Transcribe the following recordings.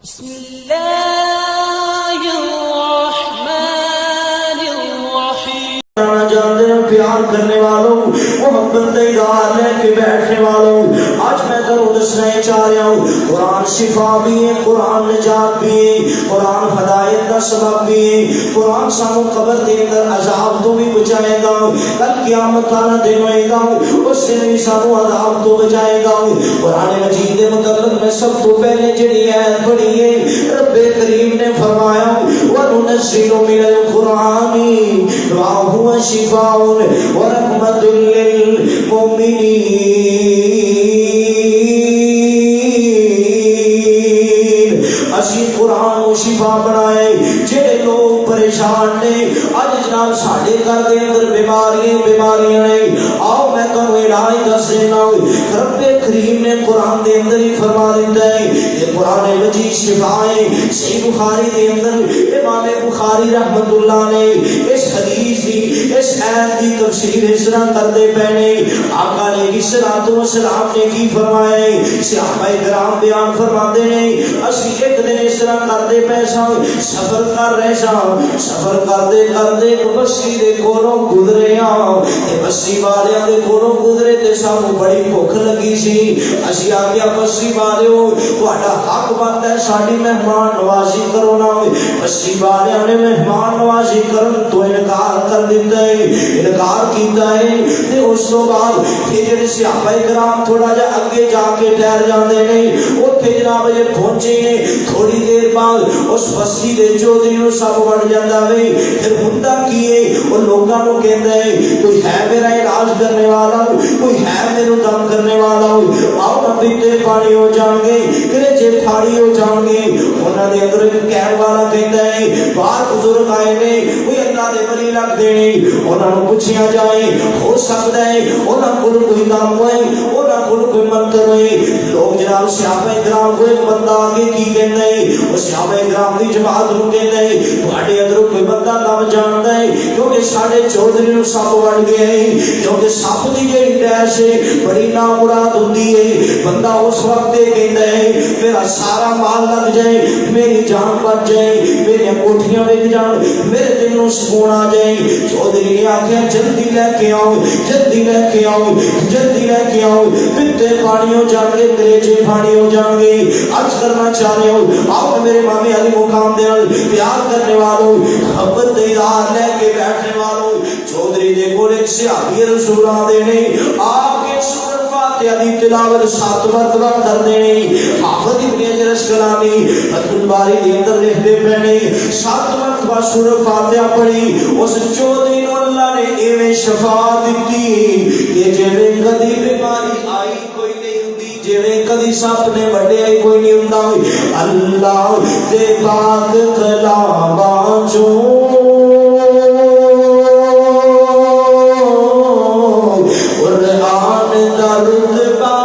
بسم اللہ الرحمن الرحیم۔ جانتے ہیں پیار کرنے والوں، محبت دیدار لے کے بیٹھنے والوں، آج میں درود دسنا چاہ رہا ہوں۔ قرآن شفا بھی ہے، قرآن نجات بھی ہے، قرآن ہدایت کا سبب بھی ہے، قرآن سانو قبر دے اندر عذاب تو بھی بچائے گا، کل قیامت کا دن ہوئے گا اس سے بھی سانو عذاب تو بچائے گا۔ قرآن مجید متعلق میں سب تو پہلے جڑی آیت پڑھی ہے، رب کریم نے فرمایا وَنُنَزِّلُ مِنَ الْقُرْآنِ مَا هُوَ شِفَاءٌ وَرَحْمَةٌ لِّلْمُؤْمِنِينَ۔ اسی قرآن و شفا بنائے جڑے لوگ پریشان نے، اج جناب ساڈے گھر دے اندر بیماریاں نے، آؤ میں تمہیں علاج دس دینا۔ رب کریم نے قرآن دے اندر ہی فرما دیتا ہے یہ قرآن مجید شفا ہے۔ صحیح بخاری دے اندر امام بخاری رحمت اللہ نے اس حدیث دی اس آیت دی تفسیر اس طرح کرتے پہنے، آقا علیہ الصلوۃ والسلام نے کی فرمایا ہے، صحابہ کرام بیان فرماتے ہیں اسی ایک دن اس طرح کرتے پیسا سفر کر رہے سا، سفر کرتے کرتے بستی دے کولوں گزرے ہاں، بستی والے دے کولوں گزرے تے سانو بڑی بھوک لگی سی، اسی آگیا بستی والے تہاڈا حق بنتا ہے ساڈی مہمان نوازی کرو نا۔ بستی والے نے مہمان نوازی کرن تو انکار کر دیتا ہے، انکار کیتا ہے تے اس تو بعد یہ جڑے صحابہ کرام تھوڑا جا اگے جا کے ٹھہر جاندے نے، اوتھے جناب یہ پہنچے ہیں تھوڑی دیر بعد اس بستی دے چودھری نو سب بڑھ جاندا وے، پھر ہوندا کی ہے وہ لوگاں نو کہندا ہے کوئی ہے میرا علاج کرنے والا، کوئی ہے میرے دم کرنے والا، آؤ نہ پیتے پانی ہو جان گے کلیجے پھاڑی ہو جان گے۔ انہاں دے اندر کہن والا کہندا ہے باہر بزرگ آئے نے کوئی اللہ دے ولی لگ دینے، انہاں نو پوچھیا جائے ہو سکتا ہے انہاں کول کوئی کام ہوئے، انہاں کول کوئی منتر ہوئے۔ لوگ جناب صحابہ کرام کو ایک بندہ آگے کی کہندا ہے، وہ صحابہ کرام دی جماعت نو کہندا ہے تہاڈے اندر کوئی بندہ نام جاندا ہے کیونکہ ساڈے چودھری نو سپ وڑ گیا ہے، کیونکہ سپ دی جڑی ڈیش ہے بڑی نامراد ہوندی ہے۔ بندہ اس وقت کہندا ہے میرا سارا مال لگ جائے، میری جان بچ جائے، میری کوٹھیاں وک جان، میرے دل نو سکون آ جائے۔ چودھری نے آخیا جلدی لے کے آؤ، جلدی لے کے آؤ، جلدی لے کے آؤ، پیتے پانی ہو جان گے کلیجے پانی ہو جان گے۔ عرض کرنا چاہ رہے ہو آپ میرے مامے علی مقام دے پیار کرنے والوں، محبت دیدار لے کے بیٹھنے والوں، چودھری دے کول ایک صحابی رسول آندے نے، آپ کے سورۃ فاتحہ دی تلاوت 7 مرتبہ کر دینے۔ حافظ ابن حجر اسقلانی فتح الباری دے اندر لکھتے پہنے 7 مرتبہ سورۃ فاتحہ پڑھی، اس چودھری نو اللہ نے ایویں شفا دتی کہ جویں کدی بیماری آئی کوئی نہیں ہوندی، جویں کدی سپ نے وڈیا کوئی نہیں ہوندا۔ اللہ دے پاک کلاماں چوں قرآن درد با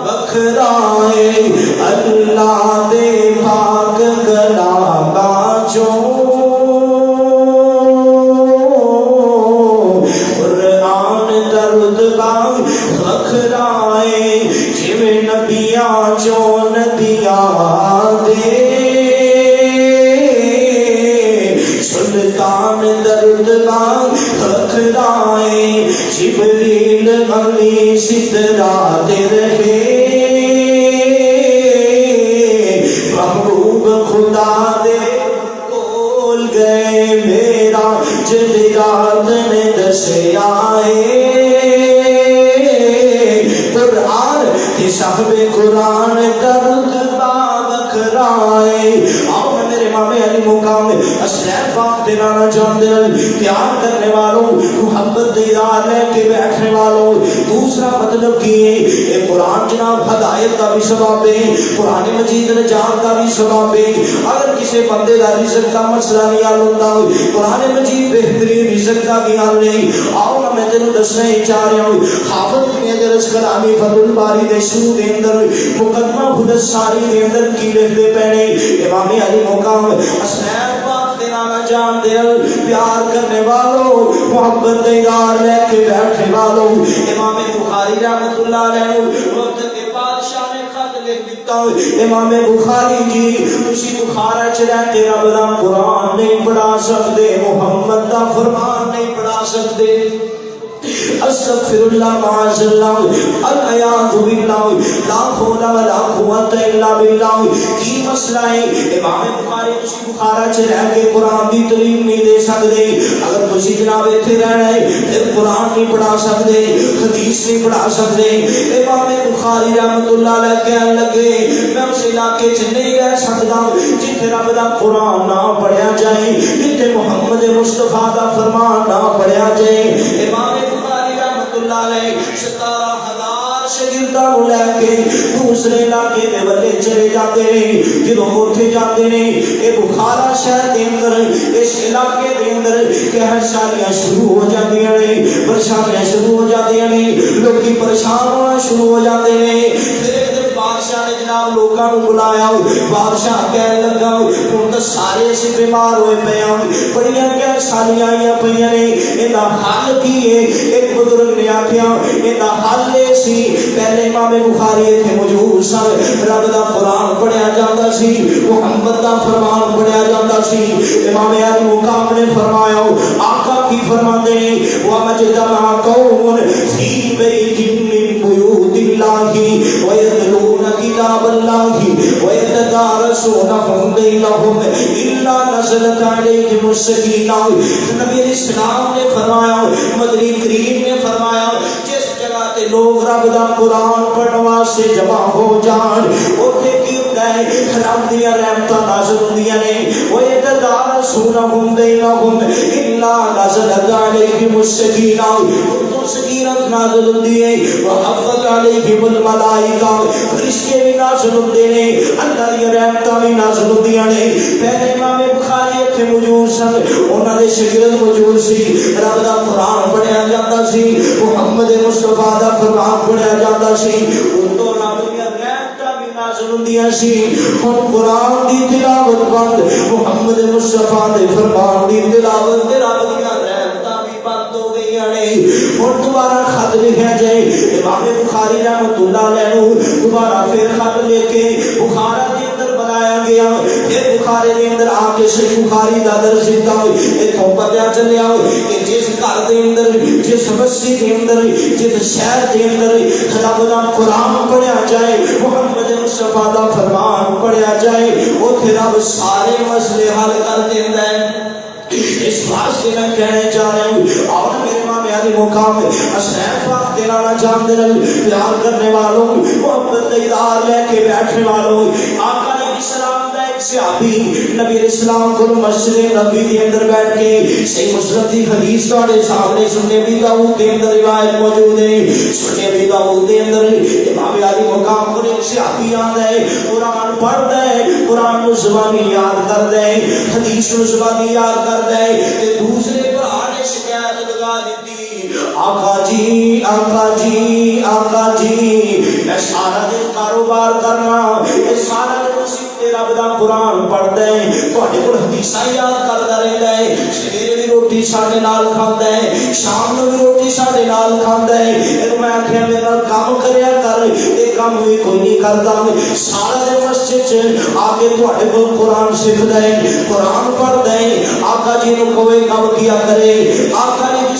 بکھرائے، اللہ دے پاک کلاماں چوں قرآن درد با بکھرائے، جویں نبیاں چوں ندیاں دے سلطان درد با بکھرائے، جبریل علی سدرات رہے، محبوب خدا دے بول گئے میرا جدرات نے دسیا ہے۔ قرآن کے صاحب قرآن درد با بکھرائے۔ آؤ میرے امام علی مقام اسلام پاک دلانا چاہتے ہیں پیار کرنے والوں، محبت دیدار لے کے بیٹھنے والوں۔ دوسرا مطلب کی ہے یہ قرآن جناب ہدایت کا بھی سبب ہے، قرآن مجید نجات کا بھی سبب ہے۔ اگر کسی بندے کا رزق کا مسئلہ نہیں حل ہوتا، قرآن مجید بہترین رزق کا بھی حل نہیں۔ آؤ میں تینوں دسنا ہی چاہ رہا ہوں، حافظ ابن حجر اسقلانی فتح الباری دے شروع دے اندر مقدمہ حدث ساری دے اندر کی لکھتے پہنے امام علی مقام اسلام پاک دلانا جانتے ہیں پیار کرنے والوں، محبت دیدار لے کے بیٹھنے والوں۔ امام بخاری رحمت اللہ علیہ وقت کے بادشاہ نے خط لکھ امام بخاری جی تسی بخارا چ رہ کے رب دا قرآن نہیں پڑھا سکتے محمد دا فرمان نہیں پڑھا سکتے استغفر اللہ معاذ اللہ العیاذ باللہ لا حول ولا قوت الا باللہ کی مسئلہ ہے امام بخاری تسی بخارا چ رہ کے قرآن دی تعلیم نہیں دے سکتے اگر تسی جناب ایتھے رہنا ہے پھر قرآن نہیں پڑھا سکتے حدیث نہیں پڑھا سکتے امام بخاری رحمۃ اللہ علیہ کہنے لگے میں اس علاقے چ نہیں رہ سکتا جتھے رب دا قرآن نہ پڑھیا جائے جتھے محمد مصطفیٰ دا فرمان نہ پڑھیا جائے امام اللہ علیہ 17,000 شاگرداں لے کے دوسرے علاقے دے ولے چلے جاتے ہیں جدوں اوتھے جاتے ہیں اے بخارا شہر دے اندر اس علاقے دے اندر قحط شروع ہو جاندیاں نے پریشانیاں شروع ہو جاندیاں نے لوکی پریشان ہونا شروع ہو جاتے ہیں پھر بادشاہ نے جناب لوگوں کو بلایا بادشاہ کہنے لگا ہوں تو سارے سے بیمار ہوئے پے ہیں بڑیاں کیا سالیاں آئیاں پہ نے یہ حل کی ہے ایک بزرگ نے آخیا یہ حل یہ سی پہلے امام بخاری تھے موجود سن رب دا قرآن پڑھیا جاتا سی محمد دا فرمان پڑھیا جاتا سی امام علی مقام نے فرمایا آقا کی فرماتے ہیں وَمَجْتَمَعَ قَوْمٌ فِي بَيْتٍ مِّن بُيُوتِ اللَّهِ وَيَتْلُونَ كِتَابَ اللَّهِ وَيَتَدَارَسُونَهُ بَيْنَهُمْ إِلَّا نَزَلَتْ عَلَيْهِمُ السَّكِينَةُ نبی علیہ السلام نے فرمایا مدنی کریم نے فرمایا جس جگہ تے لوگ رب دا قرآن پڑھنے واسطے جمع ہو جان اوتھے کی ہوندا ہے رب دی رحمتاں نازل ہوندیاں نے وَيَتَدَارَسُونَهُ بَيْنَهُمْ إِلَّا نَزَلَتْ عَلَيْهِمُ السَّكِينَةُ سکینت نازل ہوندی ہے وحفظ علیہم الملائکہ فرشتے بھی نازل ہوندے نے اللہ دی رحمتاں بھی نازل ہوندیاں نے پہلے امام بخاری اتھے موجود سن انہاں دے شاگرد موجود سی رب دا قرآن پڑھیا جاتا سی محمد مصطفیٰ دا فرمان پڑھیا جاتا سی ان تو رب دی رحمتاں بھی نازل ہوندیاں سی ہن قرآن دی تلاوت بند محمد مصطفیٰ دے فرمان دی تلاوت تے رب دی رحمتاں بھی بند ہو گئیاں نے اور دوبارہ خط لکھا جائے امام بخاری رحمۃ اللہ علیہ دوبارہ پھر خط لے کے بخارا کے اندر بنایا گیا پھر بخارے کے اندر آ کے صحیح بخاری دا درس دیتا ہوئے اتوں پتہ چلیا کہ جس گھر کے اندر جس مسجد کے اندر جس شہر کے اندر رب دا قرآن پڑھیا جائے محمد مصطفیٰ دا فرمان پڑھیا جائے اوتھے رب سارے مسئلے حل کر دیندا ہے اس واسطے میں کہنے چاہ رہا ہوں اور میرے امام علی مقام حسین پاک دلانا جان دل پیار کرنے والوں محبت دیدار لے کے بیٹھنے والوں آقا علیہ السلام دا ایک صحابی نبی علیہ السلام کو مسجد نبوی کے اندر بیٹھ کے صحیح مسلم کی حدیث تہاڈے سامنے سننے بھی داؤد کے اندر روایت موجود ہے سننے بھی داؤد کے اندر امام علی مقام کو ایک صحابی آندا ہے قرآن پڑھدا ہے قرآن کو زبانی یاد کردا ہے حدیث کو زبانی یاد کردا ہے تے دوسرے بھرا نے شکایت لگا دیتی آقا جی آقا جی آقا جی میں سارا دن کاروبار کرنا یہ سارا دن رب دا قرآن پڑھدا ہے تواڈے کول حدیثاں یاد کردا رہندا ہے سویرے بھی روٹی ساڈے نال کھاندا ہے شام نوں بھی روٹی ساڈے نال کھاندا ہے اینوں میں آکھیا میرے نال کام کریا کر اے کام بھی کوئی نہیں کردا سارا دن مسجد چ آ کے تواڈے کول قرآن سکھدا ہے قرآن پڑھدا ہے آقا جی نوں کوئی کام کیا کرے آقا علیہ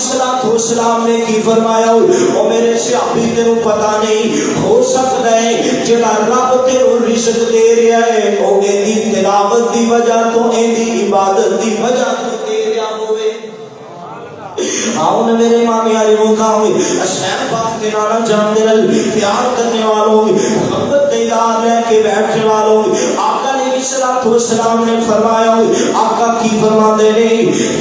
السلام نے کی فرمایا او میرے صحابی تینوں پتہ نہیں ہو سکدا ہے جڑا رب تینوں رزق دے رہا ہے او ایدی تلاوت دی وجہ تو ایدی عبادت دی وجہ تو دے رہا ہوئے آؤں میرے امام علی مقام حسین پاک کے نانا جان دل پیار کرنے والوں محبت دیدار لے کے بیٹھنے والوں آقا علیہ السلام نے فرمایا آقا کی فرماتے نے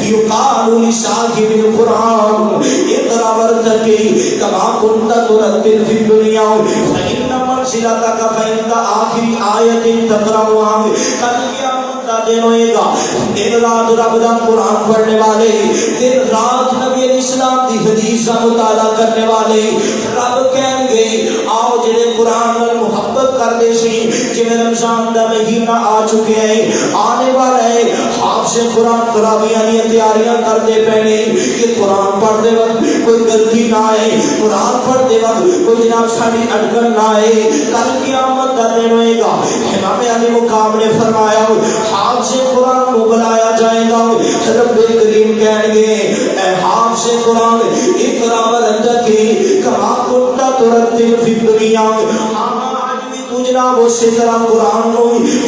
یقال لصاحب القرآن اقرا ورتقی کما كنت ترتل فی الدنیا فإن منزلتک فإن آخر آیت تقرأها کل قیامت کا دن ہوئے گا دن رات رب دا قرآن پڑھنے والے دن رات نبی علیہ السلام دی حدیث کا مطالعہ کرنے والے رب کہیں گے آؤ جڑے قرآن نال محبت کرتے سی جویں رمضان دا مہینہ آ چکے ہیں آنے والا ہے حافظ قرآن تراویحاں دی تیاریاں کردے پے نے کہ قرآن پڑھدے وقت کوئی غلطی نہ آئے, قرآن پڑھدے وقت کوئی جناب ساڈی اٹکن نہ آئے. کل قیامت دا دن ہوئے گا. امام علی مقام نے فرمایا حافظ قرآن کو بلایا جائے گا. رب کریم کہیں گے اے حافظ قرآن اقرا ورتقی کما کنت ترتل فی الدنیا. جناب اسی طرح قرآن کو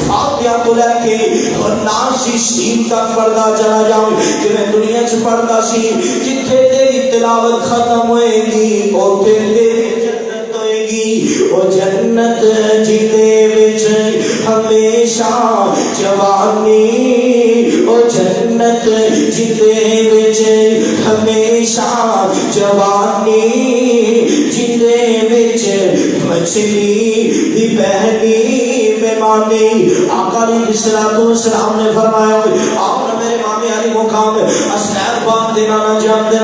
فاتحہ تو لے کے اور ناسی سین تک پڑھتا چلا جاؤں کہ میں دنیا چ پڑھتا سی جتھے تیری تلاوت ختم ہوئے گی اوتھے تیری جنت ہوئے گی. او جنت جیتے وچ ہمیشہ جوانی, او جنت جیتے وچ ہمیشہ جوانی, جیتے وچ مچھلی دی پہلی مہمانی. آقا علیہ الصلوۃ والسلام نے فرمایا آپ نے میرے امام علی مقام اسناد پاک دینا نہ جانتے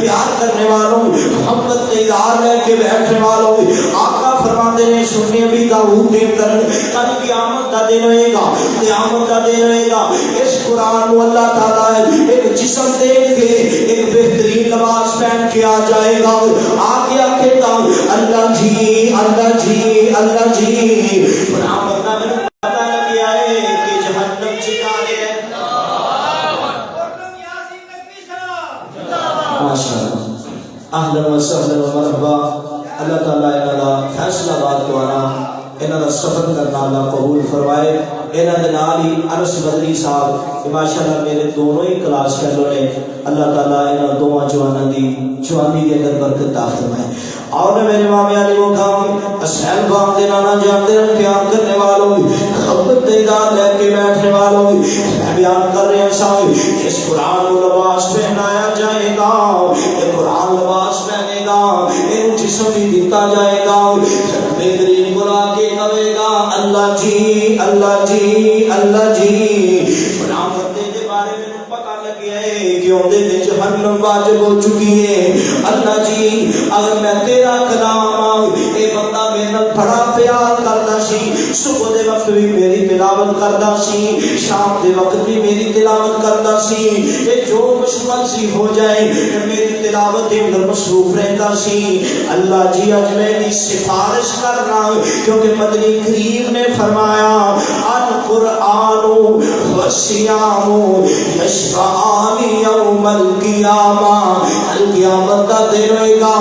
پیار کرنے والوں محبت کے ادار لے کے بیٹھنے والوں آقا فرماتے ہیں سنی ابھی داؤد دین کر کل قیامت کا دن ہوئے گا, قیامت کا دن ہوئے گا. اس قرآن کو اللہ تعالیٰ ایک جسم دے کے ایک بہترین لباس پہن کے آ جائے گا. آگے آکے تا اللہ جی اللہ جی اللہ جی قرآن بندہ میں پتا لگ گیا ہے کہ جہنم چکارے ہے. ماشاءاللہ اہلا و سہلا و مرحبا. اللہ تعالیٰ انہاں فیصلہ بات دوارا انہاں سفر کرنا اللہ قبول فرمائے. انہاں دے نال ہی انس بدری صاحب ماشاءاللہ میرے دونوں ہی کلاس فیلو نے. اللہ تعالیٰ انہاں دوواں جواناں دی جوانی کے اندر برکت عطا فرمائے. اور میرے امام علی مقام اسحیل باغ دے نانا جانتے ہیں پیار کرنے والوں محبت دے دار لے کے بیٹھنے والوں میں بیان کر رہے ہیں اس قرآن کو لباس پہنایا جائے گا. یہ قرآن لباس پہنے گا, ان جسم بھی دیتا جائے گا. بہترین بلا کے کہے گا اللہ جی اللہ جی اللہ جی. قرآن بندے کے بارے میں پتا لگیا ہے کہ اندے دے جہنم واجب ہو چکی ہے. اللہ جی اگر میں تیرا کلام اے بندہ میرے نال بڑا پیار کردا سی, صبح دے وقت بھی میری تلاوت کردا سی, شام دے وقت بھی میری تلاوت کردا سی, اے جو کچھ مرضی ہو جائے میری تلاوت دے اندر مصروف رہتا سی. اللہ جی اج میں بھی سفارش کرنا کیونکہ مدنی کریم نے فرمایا القرآن والصیام یشفعان یوم القیامہ. القیامت کا دن ہوئے گا,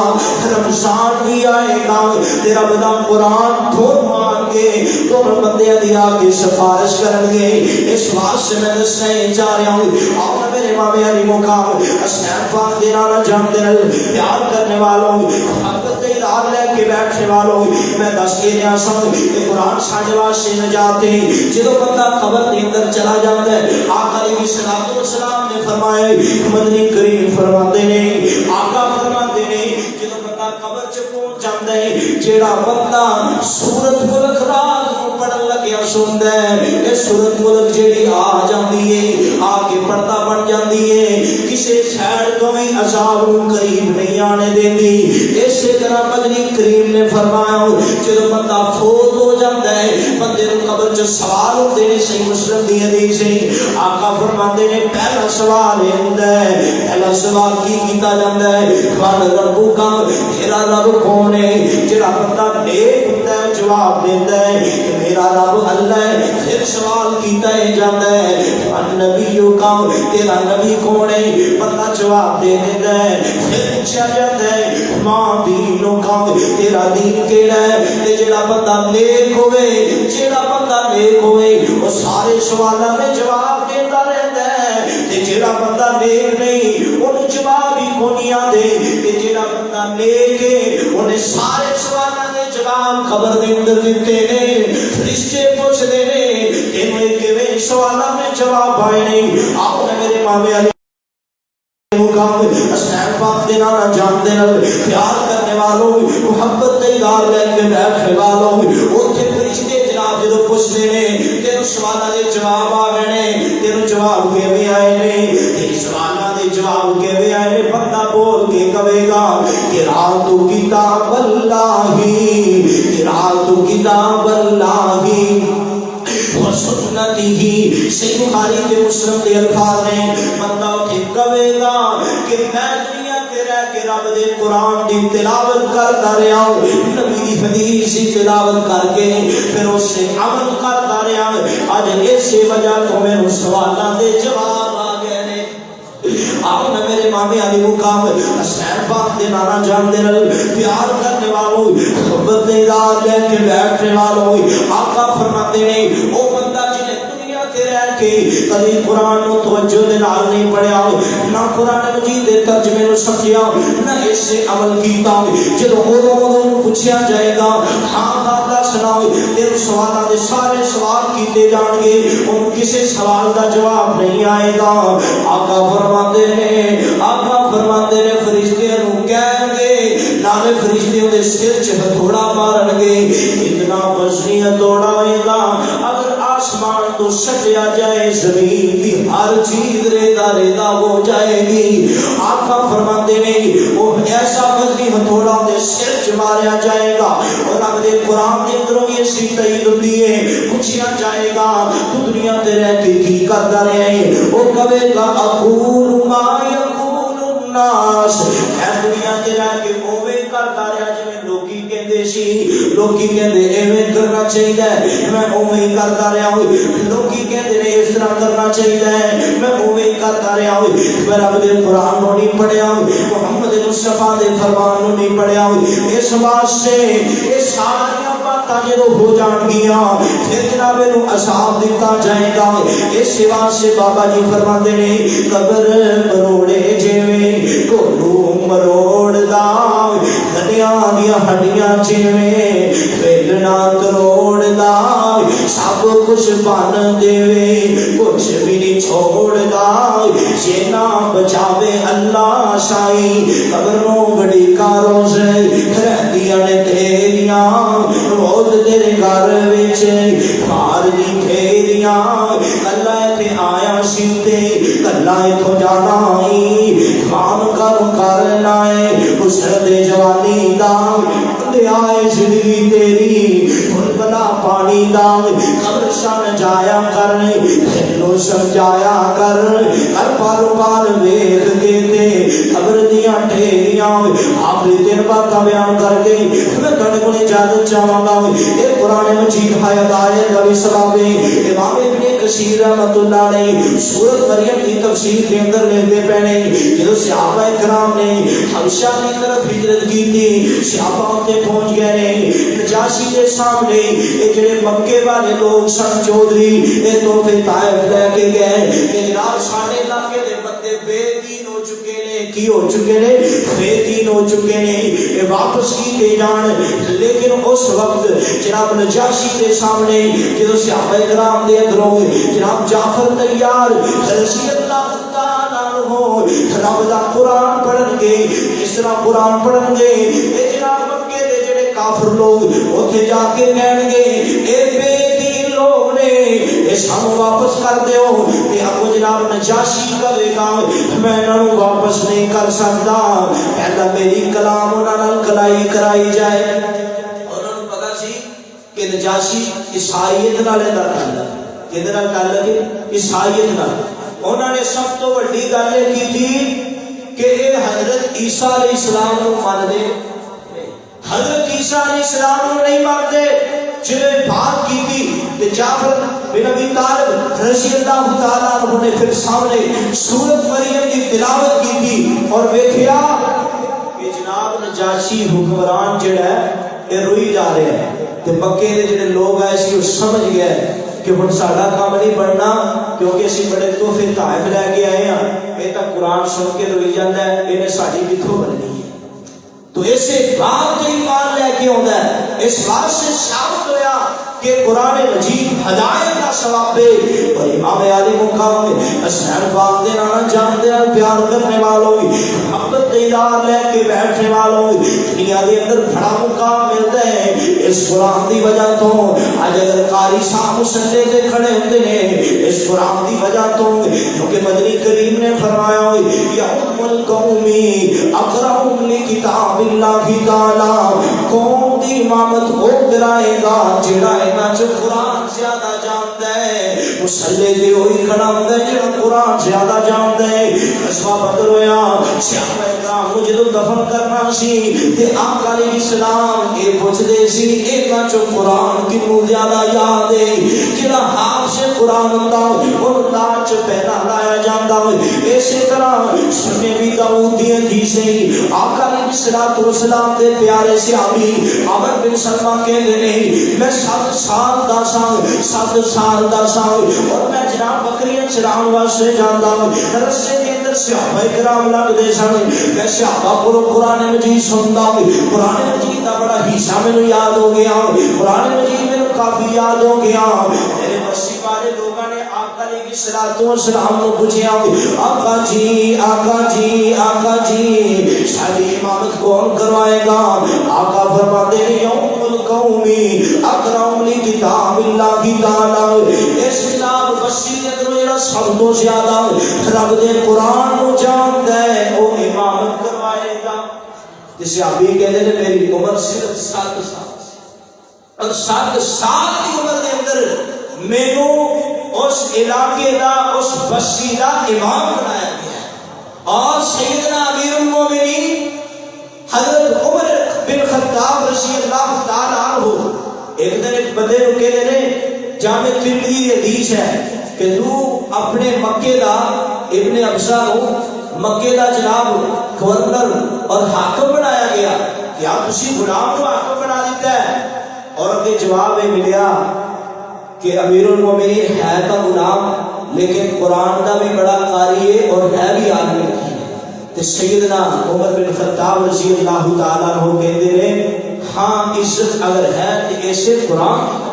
رمضان بھی آئے گا, تیرا بدا قرآن تھوڑ مان کے دونوں بندے دیا کے سفارش کریں گے. اس واسطے میں دسنے چاہ رہا ہوں اور میرے امام علی مقام اسناد پاک دینا نہ جانتے ہیں پیار کرنے والوں محبت کے ادار لے کے بیٹھنے والوں میں دس کے رہا سوں کہ قرآن ساڑھے واسطے نجات ہے. جدو بندہ قبر کے اندر چلا جاتا ہے آقا علیہ الصلوۃ والسلام نے فرمایا مدنی کریم فرماتے ہیں آقا فرماتے ہیں جدو بندہ قبر چ پہنچ جاتا ہے جیڑا بندہ سورت ملک رات کو پڑھن لگیا سنتا ہے یہ سورت ملک جیڑی آ جاتی ہے آ کے پڑھتا بن جاتی ہے کسی سائڈ تو بھی عذاب قریب نہیں آنے دیتی. اسی طرح مدنی کریم نے فرمایا جدو بندہ فوت ہو جاتا ہے بندے کو قبر چ سوال ہوتے ہیں. صحیح مسلم دی حدیث ہے آقا فرماتے ہیں پہلا سوال یہ ہوتا ہے, پہلا سوال کی کیتا جاتا ہے من ربو کا, تیرا رب کون ہے. جڑا بندہ نیک ہوتا ہے جواب دیتا ہے کہ میرا رب اللہ ہے. پھر سوال کیتا ہے جاتا ہے من نبیوں کا, تیرا نبی کون ہے, بندہ جواب دے دیتا ہے. پھر پوچھا جاتا ہے ماں دینوں کا, تیرا دین کیڑا ہے. جڑا بندہ نیک ہوئے جڑا بندہ نیک ہوئے وہ سارے سوالوں میں جواب دیتا رہتا ہے. جڑا بندہ نیک نہیں انہوں جواب ہی کونی آدھے. جڑا بندہ نیک ہے انہیں سارے سوالوں میں جواب خبر دے اندر دیتے ہیں. فرشتے پوچھتے ہیں کہ سوالوں میں جواب آئے نہیں. آپ نے میرے امام علی مقام اسناد پاک دینا نہ جانتے ہیں پیار کرنے والوں محبت کے ادار لے کے بیٹھنے والوں اوتھے فرشتے جناب جدو پوچھتے ہیں تینوں سوالوں کے جواب آ گئے ہیں, تینوں جواب کیویں آئے نے, تیرے سوالوں کے جواب کیویں آئے نے. بندہ بول کے کہے گا قرأت کتاب اللہ قرأت کتاب اللہ وسنته صحیح بخاری کے مسلم کے الفاظ ہیں بندہ اٹھ کہے گا کہ میں دنیا کے رہ کے رب دے قرآن دی تلاوت کرتا رہا ہوں نبی دی حدیث دی تلاوت کر کے پھر اس سے عمل کرتا رہا ہوں اج اس وجہ تو میرے سوالاں دے جواب آ گئے نے آپ نے میرے مامی علی مقام حسین پاک دے نانا جان دے نال پیار کرنے والوں محبت دے دار لے کے بیٹھنے والوں آقا فرماتے ہیں او بندہ جنہیں دنیا کے رہ کے کبھی قرآن نو توجہ دے نال نہیں پڑھیا نہ قرآن مجید دے ترجمے نو سمجھیا نہ اس سے عمل کیتا جدوں اودوں پوچھیا جائے گا ہاں دادا سناؤ تیرے سوالاں دے سارے سوال کیتے جان گے ان کسی سوال دا جواب نہیں آئے گا آقا فرماتے نے فرشتے نو کہیں گے نالے فرشتے دے سر چ ہتھوڑا مارن گے اتنا وزنی ہتھوڑا ہوئے گا اگر آسمان تو سٹیا جائے زمین کی ہر چیز ریدا ریدا ہو جائے گی آقا فرماتے نے وہ ایسا وزنی ہتھوڑا دے سر چ ماریا جائے گا اور رب دے قرآن دے اندروں یہ سی تائید ہوتی ہے پوچھیا جائے گا تو دنیا تے رہ کے کی کرتا رہے ہیں وہ کہے گا اقول ما یقول الناس اے دنیا تے رہ کے اوے کرتا رہا جویں لوکی کہندے سی لوکی کہندے ایویں کرنا چاہیے میں اوے کرتا رہا ہوں لوکی کہندے نے اس طرح کرنا چاہیے میں اوے کرتا رہا ہوں میں رب دے قرآن نو نہیں پڑھیا محمد مصطفیٰ دے فرمان نو نہیں پڑھیا اس واسطے اس ساری جدو ہو جان گیا پھر جناب نو عذاب دیتا جائے گا اس سوا سے بابا جی فرماتے نے قبر مروڑے جیویں کولو مروڑ دا ہڈیاں دیا ہڈیاں جیویں بیلنا کروڑ دا سب کچھ بن دے کچھ بھی نہیں چھوڑ دا جے نہ بچاوے اللہ سائی قبر نو بڑی کاروں سے رہدیاں نے تیریاں تیرے گھر وچ مار دی پھیریاں اللہ تے آیا سی تے اللہ تو جانا ہی کام کرنا ہے حسن دے جوانی دا دے آئے زندگی تیری ہن بلا پانی دا قبر شان جایا کر تینو سمجھایا کر ہر پال پال ویکھ کے تے قبر دیاں ٹھیریاں آخری دن بات بیان کر کے میں تھوڑے کو اجازت چاہوں گا یہ قرآن مجید حیات آیت نبی سلام نے امام ابن کثیر رحمت اللہ علیہ سورۃ مریم کی تفسیر کے اندر لکھتے پہنے جب صحابہ کرام نے حبشہ کی طرف ہجرت کی تھی صحابہ ہوتے پہنچ گئے نے نجاشی کے سامنے یہ جڑے مکے والے لوگ سن چودھری یہ تحفے طائف لے کے گئے کہ جناب ساڑھے علاقے دے بندے بے دین ہو چکے نے کی ہو چکے نے بے دین ہو چکے نے یہ واپس کیتے جان لیکن اس وقت جناب نجاشی کے سامنے جدو صحابہ کرام دے اندروں جناب جعفر تیار رضی اللہ تعالیٰ عنہ رب دا قرآن پڑھن گے اس طرح قرآن پڑھن گے اے جناب مکے دے جڑے کافر لوگ اوتھے جا کے کہن گے اے بے دین لوگ نے اے سانو واپس کر دیو کہ ابو جناب نجاشی کہے گا میں انہوں واپس نہیں کر سکتا پہلا میری کلام انہاں نال کلائی کرائی جائے کہ نجاشی عیسائیت نال دا تعلق کدے نال تعلق عیسائیت نال انہوں نے سب تو بڑی گل یہ کی تھی کہ اے حضرت عیسیٰ علیہ السلام کو مان دے حضرت عیسیٰ علیہ السلام کو نہیں مانتے جنہیں بات کی تھی کہ جعفر بن ابی طالب رضی اللہ تعالیٰ عنہ نے پھر سامنے سورۃ مریم کی تلاوت کی تھی اور دیکھیا کہ جناب نجاشی حکمران جڑا ہے یہ روئی جا رہے ہیں کہ مکے دے جڑے لوگ آئے سی وہ سمجھ گئے کہ ہن ساڈا کام نہیں بننا کیونکہ اسی بڑے تحفے طائف لے کے آئے ہیں یہ تو قرآن سن کے روئی جاتا ہے انہیں ساری کتھوں بننی ہے تو اسے بات کے ایمان لے کے آتا ہے اس بات سے ثابت ہوا کہ قرآن مجید ہدایت کا ثواب ہے اور امام علی مقام حسین پاک دے نانا جان دے نال پیار کرنے والوں محبت دیدار لے کے بیٹھنے والوں دنیا دے اندر بڑا مقام ملتا ہے اس قرآن دی وجہ تو آج اگر قاری صاحب مسلے تے کھڑے ہوتے ہیں اس قرآن دی وجہ تو کیونکہ مدنی کریم نے فرمایا یوم القومی اقرأ لکتاب اللہ تعالی قوم دی امامت وہ کرائے گا جڑا جو قرآن زیادہ جانتا ہے مسلے تے ہوئی کھڑا ہوندا ہے جڑا قرآن زیادہ جاندا ہے قصہ بدل ہویا صحابہ کرام نو جدوں دفن کرنا سی تے آقا علیہ السلام اے پوچھدے سی انہاں چوں قرآن کینوں زیادہ یاد ہے جڑا حافظ قرآن ہوندا اون نام چ پہلا لایا جاندا ہے اسی طرح سنے بھی داؤد دی حدیث ہے آقا علیہ السلام دے پیارے صحابی عمر بن سلمہ کہندے نے میں 7 سال دا ساں اور میں جناب بکریاں چران واسطے جاندا ہوں رستے دے اندر صحابہ کرام لگدے سن میں صحابہ کو قرآن مجید سندا ہوں قرآن مجید دا بڑا حصہ مینوں یاد ہو گیا قرآن مجید مینوں کافی یاد ہو گیا میرے بستی والے لوگوں نے آقا علیہ السلام نو پوچھیا آقا جی ساری امامت کون کروائے گا آقا فرماتے ہیں یوم القوم اکرم لکتاب اللہ تعالی اس کتاب بصیرت نو جڑا سب تو زیادہ رب دے قرآن نو جاندا ہے او امامت کروائے گا جس صحابی کہتے ہیں میری عمر صرف 7 سال اور 7 سال کی عمر دے اندر مینوں اس علاقے دا اس بستی دا امام بنایا گیا اور سیدنا امیر المومنین حضرت عمر بن خطاب رضی اللہ تعالی عنہ ایک دن ایک بندے کو کہتے ہیں جامع ترمذی حدیث ہے کہ تو اپنے مکے دا ابن ابزا کو مکے دا جناب گورنر اور حاکم بنایا گیا کیا تسی غلام کو حاکم بنا دیتا ہے اور ان کے جواب میں ملیا کہ امیر المومنین ہے تو غلام لیکن قرآن کا بھی بڑا قاری ہے اور ہے بھی عالم تو سیدنا عمر بن خطاب رضی اللہ تعالیٰ عنہ کہتے ہیں ہاں عزت اگر ہے تو ایسے قرآن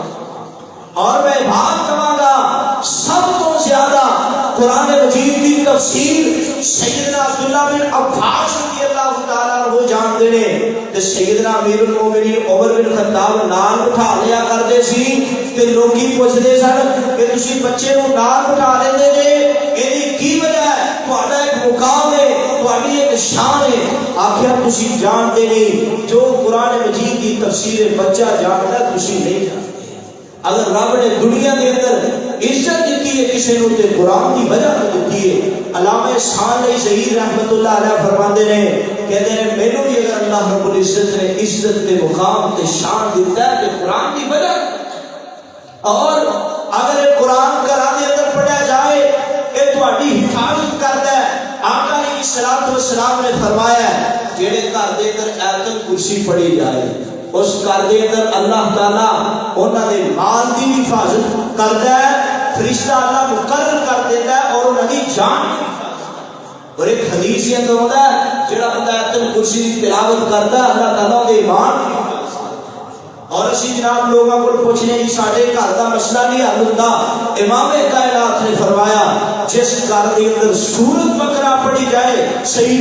اور میں بات کہاں گا سب تو زیادہ قرآن مجید کی تفسیر سیدنا عبداللہ بن عباس رضی اللہ تعالیٰ عنہ جانتے ہیں کہ سیدنا امیر المومنین عمر بن خطاب نال بٹھا لیا کرتے سی کہ لوگی پوچھتے سن کہ تسی بچے کو نال بٹھا لیندے جے یہ کی وجہ ہے تہاڈا ایک مقام ہے تہاڈی ایک شان ہے آخر تسی جانتے نہیں جو قرآن مجید کی تفسیر بچہ جانتا تسی نہیں جانتے اگر رب نے دنیا کے اندر عزت دیتی ہے کسی نو تے قرآن کی وجہ دیتی ہے علامہ صالح ظہیر رحمۃ اللہ علیہ فرماتے ہیں کہتے ہیں مینوں بھی اگر اللہ رب العزت نے عزت کے مقام تے شان دیتا ہے کہ قرآن کی وجہ اور اگر قرآن گھراں دے اندر پڑھیا جائے یہ تہاڈی حفاظت کرتا ہے آقا علیہ السلام نے فرمایا ہے جڑے گھر دے اندر آیت الکرسی پڑھی جائے اس گھر دے اندر اللہ تعالیٰ انہاں دے مال دی حفاظت کرتا ہے فرشتہ اللہ مقرر کر دیتا ہے اور انہاں دی جان کی حفاظت اور ایک حدیث یہ اندر ہوتا ہے جڑا بندہ آیت الکرسی کی تلاوت کرتا ہے اللہ تعالیٰ دے ایمان کی حفاظت اور اسی جناب لوگوں کو پوچھنے جی ساڈے گھر دا مسئلہ نہیں حل ہوندا امام کائنات نے فرمایا جس گھر دے اندر سورۃ بقرہ پڑھی جائے صحیح